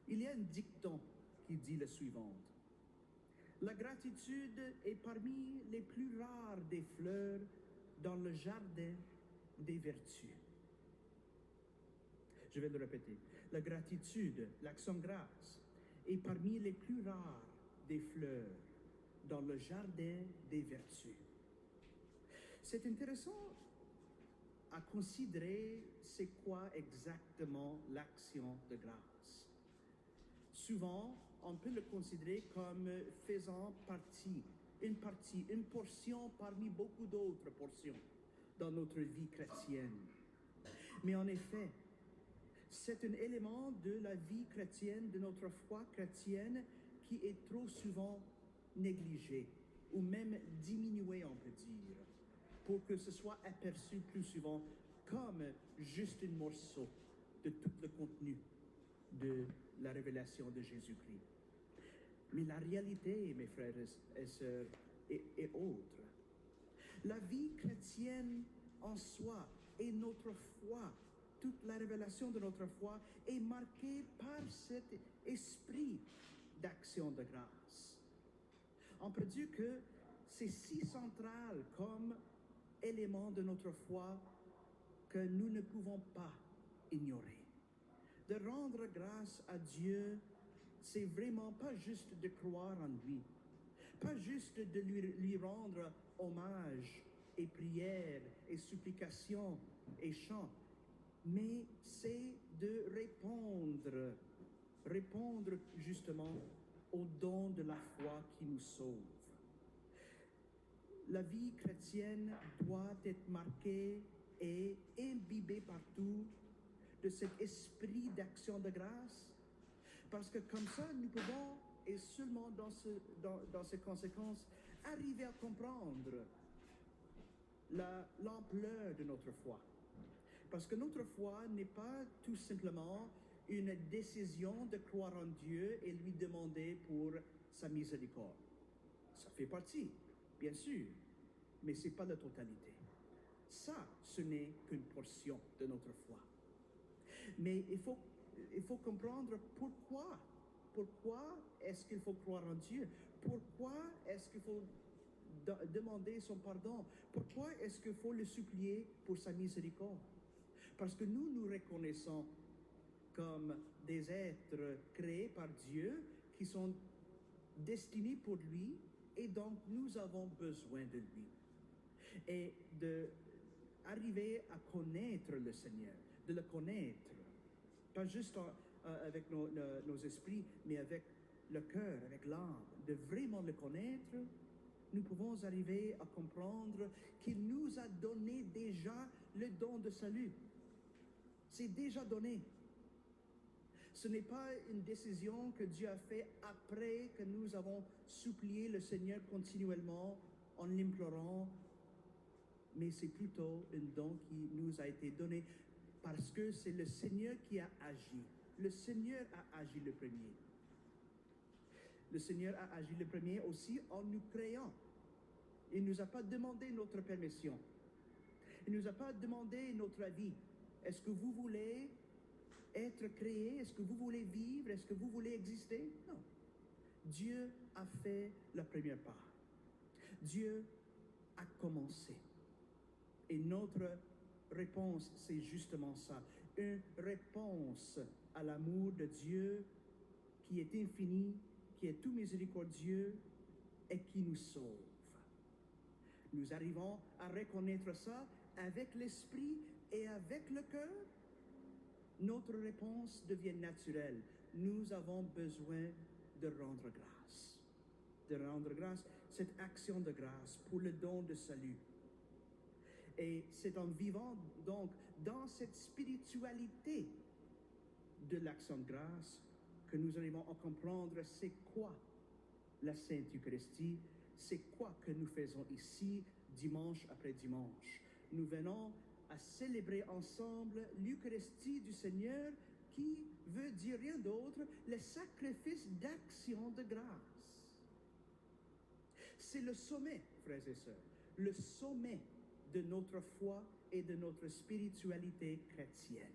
Il y a un dicton qui dit le suivant. La gratitude est parmi les plus rares des fleurs dans le jardin des vertus. Je vais le répéter. La gratitude, l'action grâce, est parmi les plus rares des fleurs dans le jardin des vertus. C'est intéressant à considérer c'est quoi exactement l'action de grâce. Souvent, on peut le considérer comme faisant une portion parmi beaucoup d'autres portions dans notre vie chrétienne. Mais en effet, c'est un élément de la vie chrétienne, de notre foi chrétienne, qui est trop souvent négligé ou même diminué, on peut dire, pour que ce soit aperçu plus souvent comme juste un morceau de tout le contenu de la révélation de Jésus-Christ. Mais la réalité, mes frères et sœurs, est autre. La vie chrétienne en soi et notre foi, toute la révélation de notre foi est marquée par cet esprit d'action de grâce. On peut dire que c'est si central comme élément de notre foi que nous ne pouvons pas ignorer. De rendre grâce à Dieu, c'est vraiment pas juste de croire en lui, pas juste de lui rendre hommage et prière et supplication et chant, mais c'est de répondre justement au don de la foi qui nous sauve. La vie chrétienne doit être marquée et imbibée partout de cet esprit d'action de grâce, parce que comme ça, nous pouvons, et seulement dans ces conséquences, arriver à comprendre l'ampleur de notre foi. Parce que notre foi n'est pas tout simplement une décision de croire en Dieu et lui demander pour sa miséricorde. Ça fait partie, bien sûr, mais ce n'est pas la totalité. Ça, ce n'est qu'une portion de notre foi. Mais il faut comprendre pourquoi. Pourquoi est-ce qu'il faut croire en Dieu? Pourquoi est-ce qu'il faut demander son pardon? Pourquoi est-ce qu'il faut le supplier pour sa miséricorde? Parce que nous reconnaissons comme des êtres créés par Dieu qui sont destinés pour lui et donc nous avons besoin de lui. Et d'arriver à connaître le Seigneur, de le connaître, pas juste avec nos esprits, mais avec le cœur, avec l'âme, de vraiment le connaître, nous pouvons arriver à comprendre qu'il nous a donné déjà le don de salut. C'est déjà donné. Ce n'est pas une décision que Dieu a faite après que nous avons supplié le Seigneur continuellement en l'implorant, mais c'est plutôt un don qui nous a été donné parce que c'est le Seigneur qui a agi. Le Seigneur a agi le premier. Le Seigneur a agi le premier aussi en nous créant. Il ne nous a pas demandé notre permission. Il ne nous a pas demandé notre avis. Est-ce que vous voulez être créé? Est-ce que vous voulez vivre? Est-ce que vous voulez exister? Non. Dieu a fait la première part. Dieu a commencé. Et notre réponse, c'est justement ça. Une réponse à l'amour de Dieu qui est infini, qui est tout miséricordieux et qui nous sauve. Nous arrivons à reconnaître ça avec l'esprit et avec le cœur. Notre réponse devient naturelle. Nous avons besoin de rendre grâce. De rendre grâce, cette action de grâce pour le don de salut. Et c'est en vivant donc dans cette spiritualité de l'action de grâce que nous arrivons à comprendre c'est quoi la Sainte Eucharistie, c'est quoi que nous faisons ici dimanche après dimanche. Nous venons à célébrer ensemble l'Eucharistie du Seigneur qui veut dire rien d'autre, le sacrifice d'action de grâce. C'est le sommet, frères et sœurs, le sommet de notre foi et de notre spiritualité chrétienne.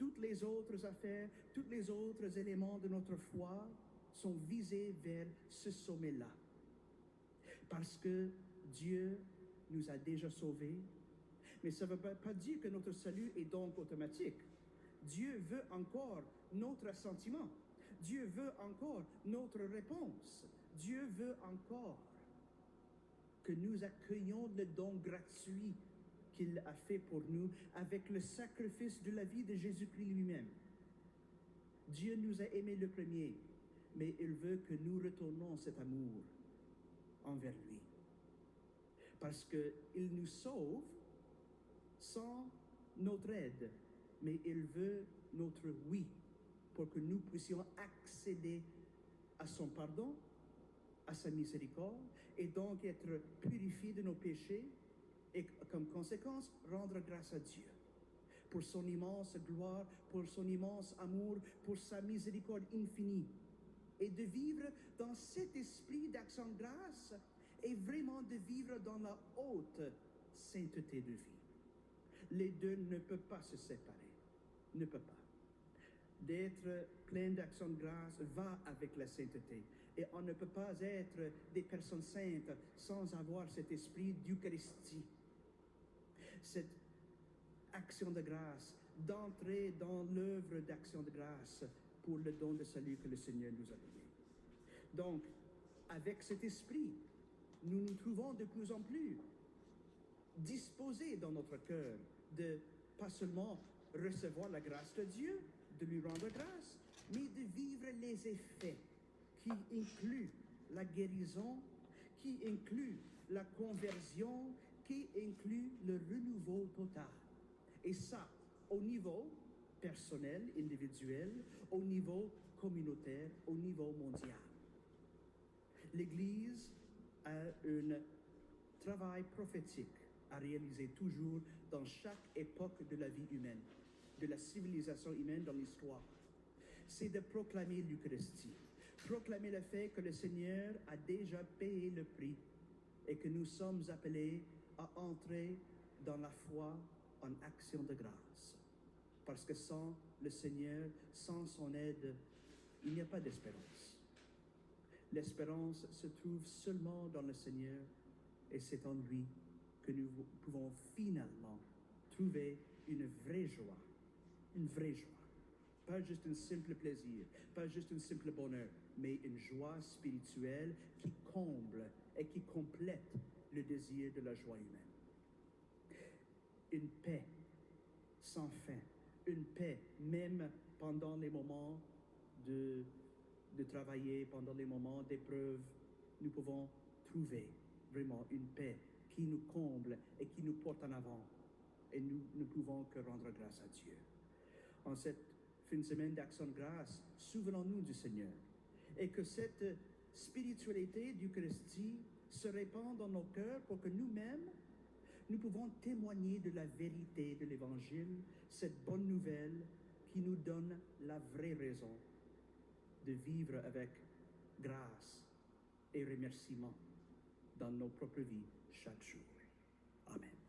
Toutes les autres affaires, tous les autres éléments de notre foi sont visés vers ce sommet-là. Parce que Dieu nous a déjà sauvés, mais ça ne veut pas dire que notre salut est donc automatique. Dieu veut encore notre assentiment. Dieu veut encore notre réponse. Dieu veut encore que nous accueillions le don gratuit qu'il a fait pour nous avec le sacrifice de la vie de Jésus-Christ lui-même. Dieu nous a aimés le premier, mais il veut que nous retournions cet amour envers lui. Parce qu'il nous sauve sans notre aide, mais il veut notre oui pour que nous puissions accéder à son pardon, à sa miséricorde, et donc être purifiés de nos péchés et comme conséquence, rendre grâce à Dieu pour son immense gloire, pour son immense amour, pour sa miséricorde infinie. Et de vivre dans cet esprit d'action de grâce et vraiment de vivre dans la haute sainteté de vie. Les deux ne peuvent pas se séparer. Ne peut pas. D'être plein d'action de grâce va avec la sainteté. Et on ne peut pas être des personnes saintes sans avoir cet esprit d'Eucharistie. Cette action de grâce, d'entrer dans l'œuvre d'action de grâce pour le don de salut que le Seigneur nous a donné. Donc, avec cet esprit, nous nous trouvons de plus en plus disposés dans notre cœur de pas seulement recevoir la grâce de Dieu, de lui rendre grâce, mais de vivre les effets qui incluent la guérison, qui incluent la conversion, qui incluent le renouveau total. Et ça, au niveau personnel, individuel, au niveau communautaire, au niveau mondial. L'Église a un travail prophétique à réaliser toujours dans chaque époque de la vie humaine, de la civilisation humaine dans l'histoire. C'est de proclamer l'Eucharistie, proclamer le fait que le Seigneur a déjà payé le prix et que nous sommes appelés à entrer dans la foi en action de grâce. Parce que sans le Seigneur, sans son aide, il n'y a pas d'espérance. L'espérance se trouve seulement dans le Seigneur et c'est en lui que nous pouvons finalement trouver une vraie joie. Une vraie joie. Pas juste un simple plaisir, pas juste un simple bonheur, mais une joie spirituelle qui comble et qui complète le désir de la joie humaine. Une paix sans fin, une paix même pendant les moments de travailler, pendant les moments d'épreuve, nous pouvons trouver vraiment une paix qui nous comble et qui nous porte en avant. Et nous ne pouvons que rendre grâce à Dieu. En cette fin de semaine d'action de grâce, souvenons-nous du Seigneur. Et que cette spiritualité d'Eucharistie se répand dans nos cœurs pour que nous-mêmes, nous pouvons témoigner de la vérité de l'Évangile, cette bonne nouvelle qui nous donne la vraie raison de vivre avec grâce et remerciement dans nos propres vies chaque jour. Amen.